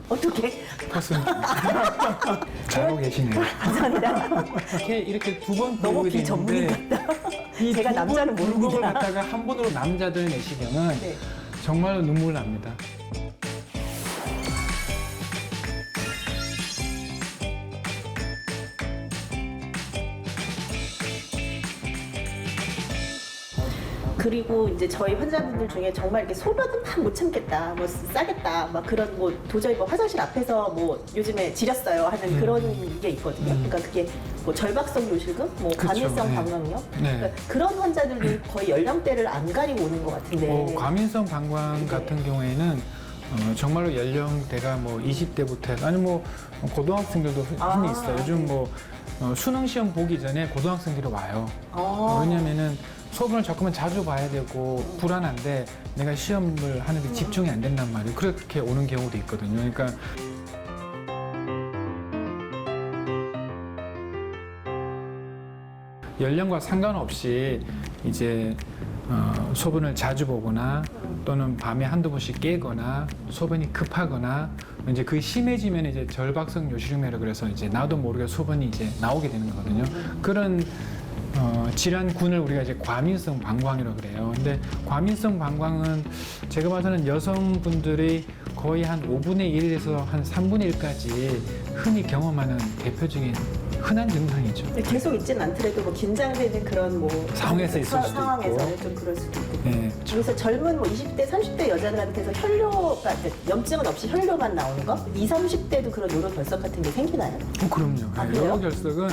어떻게? 컸습니다. 잘하고 계시네요. 감사합니다. 이렇게 두 번 너무 부르게 비전문인 되는데 같다. 이 제가 남자는 두 번 부르고 모릅니다. 갖다가 한 번으로 남자들 내시경은 네. 정말로 눈물 납니다. 그리고 이제 저희 환자분들 중에 정말 이렇게 소변은 막 못 참겠다, 뭐 싸겠다, 막 그런 뭐 도저히 뭐 화장실 앞에서 뭐 요즘에 지렸어요 하는 그런 게 있거든요. 그러니까 그게 뭐 절박성 요실금, 뭐 그쵸, 과민성 네. 방광염, 네. 그러니까 그런 환자들이 거의 연령대를 안 가리고 오는 것 같은데. 과민성 방광 네. 같은 경우에는 정말로 연령대가 뭐 20대부터 해서 아니 뭐 고등학생들도 흔히 있어요. 요즘 뭐 수능 시험 보기 전에 고등학생들이 와요. 왜냐면은 소변을 조금은 자주 봐야 되고 불안한데 내가 시험을 하는데 집중이 안 된단 말이에요. 그렇게 오는 경우도 있거든요. 그러니까 연령과 상관없이 이제 소변을 자주 보거나 또는 밤에 한두 번씩 깨거나 소변이 급하거나 이제 그게 심해지면 이제 절박성 요실금이라 그래서 이제 나도 모르게 소변이 이제 나오게 되는 거거든요. 그런 질환군을 우리가 이제 과민성 방광이라고 그래요. 근데 과민성 방광은 제가 봐서는 여성분들이 거의 한 5분의 1에서 한 3분의 1까지 흔히 경험하는 대표적인 흔한 증상이죠. 근데 계속 있지는 않더라도 뭐 긴장되는 그런 뭐 상황에서 있을 수도 상황에서는 있고. 좀 그럴 수도 있고. 네, 그래서 젊은 뭐 20대, 30대 여자들한테서 혈뇨가 염증은 없이 혈뇨만 나오는 거? 20, 30대도 그런 요로결석 같은 게 생기나요? 그럼요. 아, 그래요? 요로결석은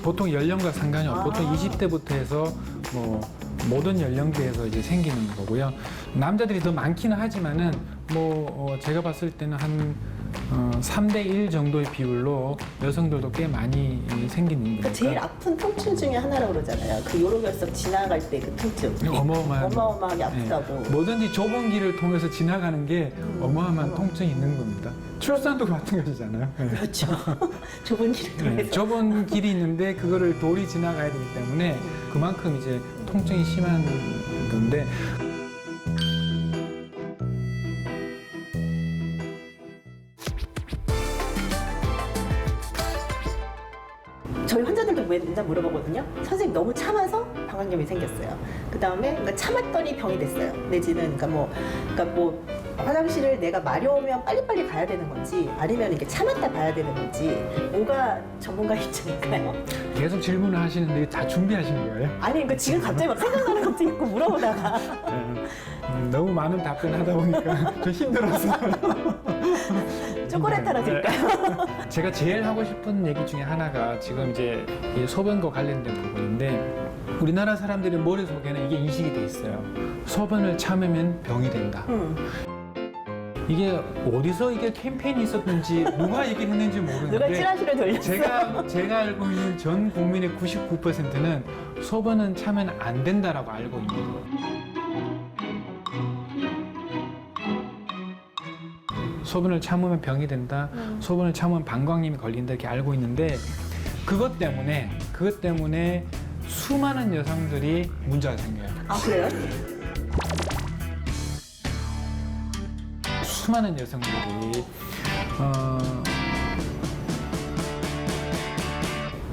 보통 연령과 상관이 없고 보통 20대부터 해서 뭐 모든 연령대에서 이제 생기는 거고요. 남자들이 더 많기는 하지만은 제가 봤을 때는 한 3대 1 정도의 비율로 여성들도 꽤 많이 생기는 거니까. 그러니까 제일 아픈 통증 중에 하나라고 그러잖아요. 그 요로결석 지나갈 때 그 통증. 어마어마하게 아프다고. 네. 뭐든지 좁은 길을 통해서 지나가는 게 어마어마한 통증이 있는 겁니다. 출산도 같은 것이잖아요. 네. 그렇죠. 좁은 길을 통해서. 네, 좁은 길이 있는데 그거를 돌이 지나가야 되기 때문에 그만큼 이제 통증이 심한 건데 저희 환자들도 맨날 물어보거든요. 선생님 너무 참아서 방광염이 생겼어요. 그 다음에 그러니까 참았더니 병이 됐어요. 내지는 그러니까 뭐 화장실을 내가 마려우면 빨리빨리 가야 되는 건지 아니면 이렇게 참았다 봐야 되는 건지 뭐가 전문가 입장일까요? 계속 질문을 하시는데 다 준비하신 거예요? 아니 그러니까 지금 갑자기 막 생각나는 것도 있고 물어보다가 너무 많은 답변 하다 보니까 좀 힘들어서 초콜릿 하나 드릴까요? 제가 제일 하고 싶은 얘기 중에 하나가 지금 이제 이 소변과 관련된 부분인데 우리나라 사람들의 머릿속에는 이게 인식이 돼 있어요. 소변을 참으면 병이 된다. 이게 어디서 이게 캠페인이 있었는지 누가 얘기를 했는지 모르는데 누가 찌라시를 돌렸어요? 제가 알고 있는 전 국민의 99%는 소변은 참으면 안 된다라고 알고 있는 거예요. 소변을 참으면 병이 된다. 소변을 참으면 방광염이 걸린다 이렇게 알고 있는데 그것 때문에 수많은 여성들이 문제가 생겨요. 아 그래요? 수많은 여성들이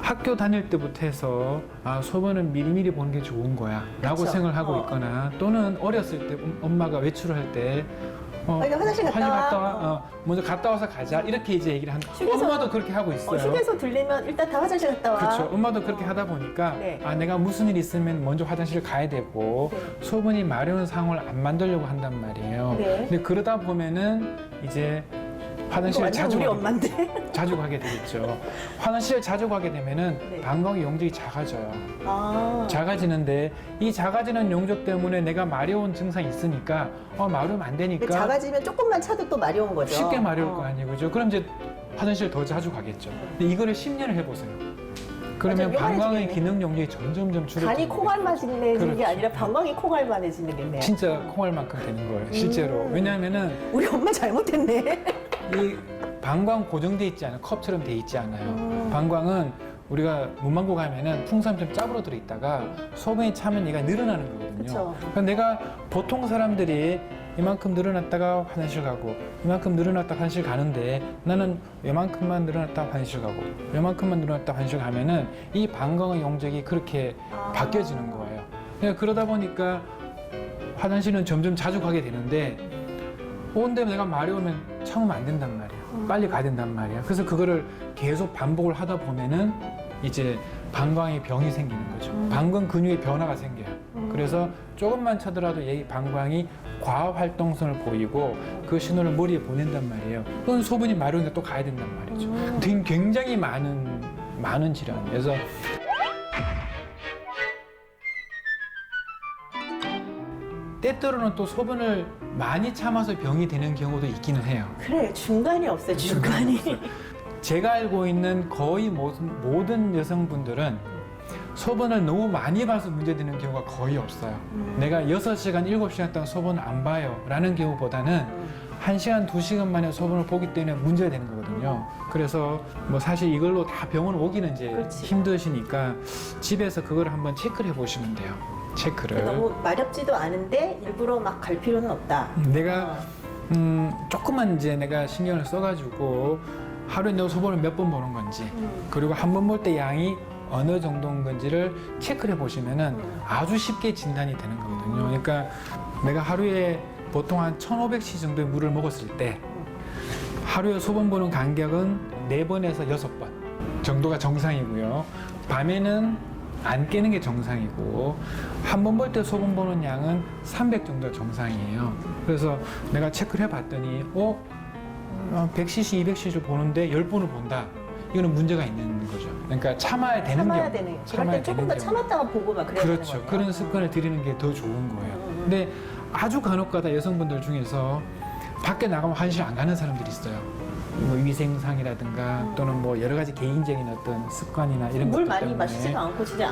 학교 다닐 때부터 해서 소변은 미리미리 보는 게 좋은 거야 라고 그쵸. 생각을 하고 있거나 또는 어렸을 때 엄마가 외출을 할때 그러니까 화장실 갔다 와. 먼저 갔다 와서 가자 이렇게 이제 얘기를 한다. 휴게소- 엄마도 그렇게 하고 있어요. 휴게소 들리면 일단 다 화장실 갔다 와. 그렇죠. 엄마도 그렇게 하다 보니까 네. 내가 무슨 일 있으면 먼저 화장실 가야 되고 네. 소변이 마려운 상황을 안 만들려고 한단 말이에요. 네. 근데 그러다 보면은 이제 이거 화장실을 완전 자주 우리 가게 엄마인데. 자주 가게 되겠죠. 화장실 자주 가게 되면은 네. 방광의 용적이 작아져요. 아. 작아지는데 이 작아지는 용적 때문에 내가 마려운 증상이 있으니까 마르면 안 되니까 작아지면 조금만 차도 또 마려운 거죠. 쉽게 마려울 거 아니에요, 그죠? 그럼 이제 화장실 더 자주 가겠죠. 근데 이거를 10년을 해보세요. 그러면 맞아, 방광의 요만해지겠네. 기능 용적이 점점점 줄어들고 간이 콩알만해지는 그렇죠. 게 아니라 방광이 콩알만해지는겠네요. 진짜 콩알만큼 되는 거예요, 실제로. 왜냐하면은 우리 엄마 잘못했네. 이 방광 고정돼 있지 않아요. 컵처럼 돼 있지 않아요. 방광은 우리가 문방구 가면은 풍선처럼 짭으로 들어있다가 소변이 차면 얘가 늘어나는 거거든요. 그쵸. 그러니까 내가 보통 사람들이 이만큼 늘어났다가 화장실 가고 이만큼 늘어났다 화장실 가는데 나는 요만큼만 늘어났다 화장실 가고 요만큼만 늘어났다 화장실 가면은 이 방광의 용적이 그렇게 바뀌어지는 거예요. 그러니까 그러다 보니까 화장실은 점점 자주 가게 되는데 온데 내가 마려우면 참으면 안 된단 말이야. 빨리 가야 된단 말이야. 그래서 그거를 계속 반복을 하다 보면은 이제 방광에 병이 생기는 거죠. 방광 근육의 변화가 생겨요. 그래서 조금만 차더라도 이 방광이 과활동성을 보이고 그 신호를 머리에 보낸단 말이에요. 그건 소변이 마려우니까 또 가야 된단 말이죠. 굉장히 많은 질환이에요. 그래서 때때로는 또 소변을 많이 참아서 병이 되는 경우도 있기는 해요. 그래, 중간이 없어요, 중간이. 제가 알고 있는 거의 모든 여성분들은 소변을 너무 많이 봐서 문제되는 경우가 거의 없어요. 내가 6시간, 7시간 동안 소변을 안 봐요 라는 경우보다는 1시간, 2시간 만에 소변을 보기 때문에 문제가 되는 거거든요. 그래서 뭐 사실 이걸로 다 병원 오기는 이제 그렇지. 힘드시니까 집에서 그걸 한번 체크를 해보시면 돼요. 체크를. 너무 마렵지도 않은데 일부러 막 갈 필요는 없다. 내가 조금만 이제 내가 신경을 써가지고 하루에 내가 소변을 몇 번 보는 건지 그리고 한 번 볼 때 양이 어느 정도인 건지를 체크를 해보시면은 아주 쉽게 진단이 되는 거거든요. 그러니까 내가 하루에 보통 한 1,500cc 정도의 물을 먹었을 때 하루에 소변 보는 간격은 4번에서 6번 정도가 정상이고요. 밤에는 안 깨는 게 정상이고 한 번 볼 때 소변 보는 양은 300 정도가 정상이에요. 그래서 내가 체크를 해봤더니 100cc, 200cc를 보는데 10번을 본다. 이거는 문제가 있는 거죠. 그러니까 참아야 되는 참아야 경우. 되는. 그럴 때 조금 더 참았다가 보고 막 그래야 그렇죠. 되는 거예요. 그런 습관을 들이는 게 더 좋은 거예요. 근데 아주 간혹가다 여성분들 중에서 밖에 나가면 화장실 안 가는 사람들이 있어요. 뭐 위생상이라든가 또는 뭐 여러 가지 개인적인 어떤 습관이나 이런 물 것들 많이 때문에 마시지도 않고 진짜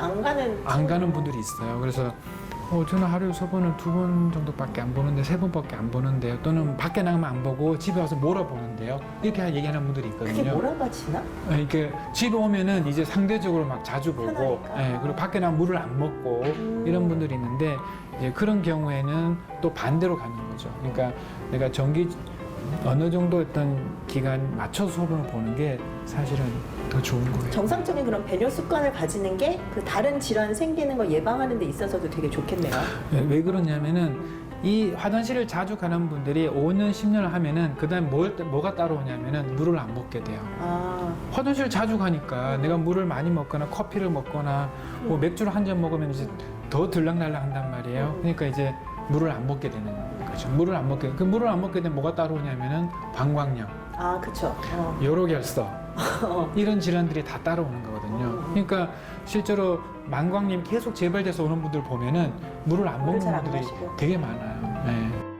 안 가는 분들이 있어요. 그래서 저는 하루에 소변을 2번 정도밖에 안 보는데 3번밖에 안 보는데요. 또는 밖에 나가면 안 보고 집에 와서 몰아보는데요. 이렇게 얘기하는 분들이 있거든요. 그게 몰아가지나? 이렇게 집에 오면은 이제 상대적으로 막 자주 보고, 편하니까. 그리고 밖에 나면 물을 안 먹고 이런 분들이 있는데 이제 그런 경우에는 또 반대로 가는 거죠. 그러니까 내가 정기 어느 정도 어떤 기간 맞춰서 소변을 보는 게 사실은 더 좋은 거예요. 정상적인 그런 배뇨 습관을 가지는 게 그 다른 질환 생기는 거 예방하는 데 있어서도 되게 좋겠네요. 왜 그러냐면은 이 화장실을 자주 가는 분들이 5년, 10년을 하면은 그다음 뭐가 따라오냐면은 물을 안 먹게 돼요. 화장실 자주 가니까 내가 물을 많이 먹거나 커피를 먹거나 뭐 맥주를 한 잔 먹으면 이제 더 들락날락 한단 말이에요. 그러니까 이제 물을 안 먹게 되는 거죠. 물을 안 먹게 되면 뭐가 따라오냐면은 방광염, 그쵸. 요로결석 이런 질환들이 다 따라오는 거거든요. 그러니까 실제로 망광염 계속 재발돼서 오는 분들 보면은 물을 안 물을 먹는 잘안 분들이 마시고. 되게 많아요. 네.